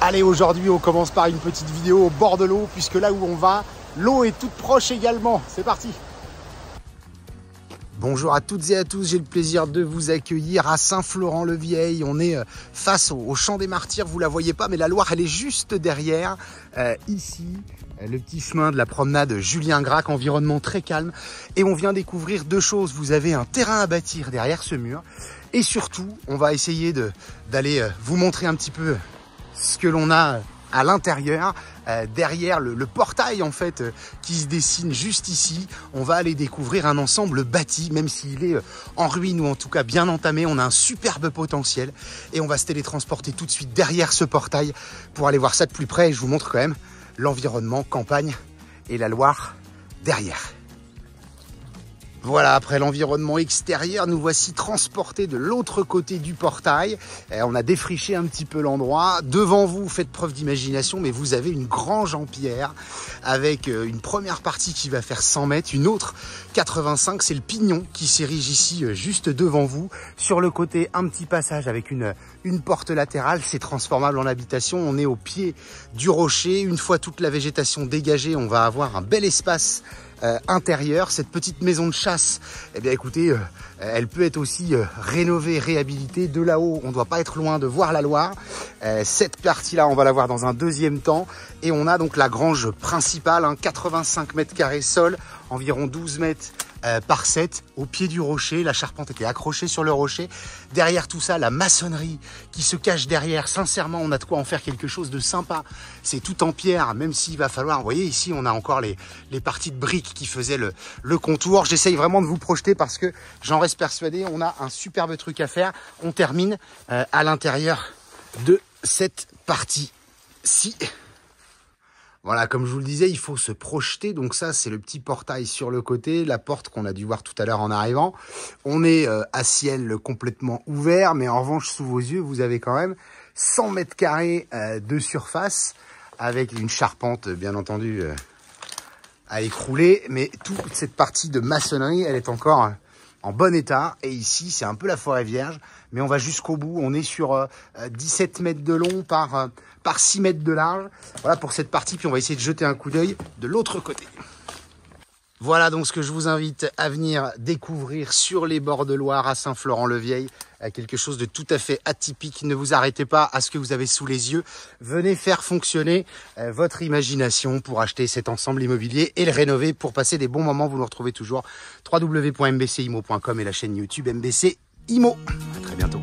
Allez, aujourd'hui on commence par une petite vidéo au bord de l'eau, puisque là où on va, l'eau est toute proche également. C'est parti. Bonjour à toutes et à tous, j'ai le plaisir de vous accueillir à Saint-Florent-le-Vieil. On est face au Champ des Martyrs, vous la voyez pas, mais la Loire elle est juste derrière. Ici, le petit chemin de la promenade Julien Gracq, environnement très calme. Et on vient découvrir deux choses. Vous avez un terrain à bâtir derrière ce mur. Et surtout, on va essayer d'aller vous montrer un petit peu ce que l'on a à l'intérieur, derrière le portail en fait qui se dessine juste ici. On va aller découvrir un ensemble bâti, même s'il est en ruine ou en tout cas bien entamé. On a un superbe potentiel et on va se télétransporter tout de suite derrière ce portail pour aller voir ça de plus près. Et je vous montre quand même l'environnement, campagne et la Loire derrière. Voilà, après l'environnement extérieur, nous voici transportés de l'autre côté du portail. On a défriché un petit peu l'endroit. Devant vous, faites preuve d'imagination, mais vous avez une grange en pierre avec une première partie qui va faire 100 mètres, une autre 85. C'est le pignon qui s'érige ici juste devant vous. Sur le côté, un petit passage avec une porte latérale. C'est transformable en habitation. On est au pied du rocher. Une fois toute la végétation dégagée, on va avoir un bel espace intérieur. Cette petite maison de chasse, eh bien écoutez, elle peut être aussi rénovée, réhabilitée. De là-haut, on ne doit pas être loin de voir la Loire. Cette partie-là, on va la voir dans un deuxième temps. Et on a donc la grange principale, 85 mètres carrés sol, environ 12 mètres par 7, au pied du rocher. La charpente était accrochée sur le rocher. Derrière tout ça, la maçonnerie qui se cache derrière. Sincèrement, on a de quoi en faire quelque chose de sympa. C'est tout en pierre, même s'il va falloir... Vous voyez, ici, on a encore les parties de briques qui faisaient le contour. J'essaye vraiment de vous projeter parce que j'en reste persuadé. On a un superbe truc à faire. On termine à l'intérieur de cette partie-ci. Voilà, comme je vous le disais, il faut se projeter. Donc ça, c'est le petit portail sur le côté, la porte qu'on a dû voir tout à l'heure en arrivant. On est à ciel complètement ouvert, mais en revanche, sous vos yeux, vous avez quand même 100 mètres carrés de surface avec une charpente, bien entendu, à écrouler. Mais toute cette partie de maçonnerie, elle est encore en bon état. Et ici, c'est un peu la forêt vierge, mais on va jusqu'au bout. On est sur 17 mètres de long par 6 mètres de large. Voilà pour cette partie, puis on va essayer de jeter un coup d'œil de l'autre côté. Voilà donc ce que je vous invite à venir découvrir sur les bords de Loire à Saint-Florent-le-Vieil. Quelque chose de tout à fait atypique. Ne vous arrêtez pas à ce que vous avez sous les yeux. Venez faire fonctionner votre imagination pour acheter cet ensemble immobilier et le rénover pour passer des bons moments. Vous nous retrouvez toujours www.mbcimo.com et la chaîne YouTube MBC Imo. À très bientôt.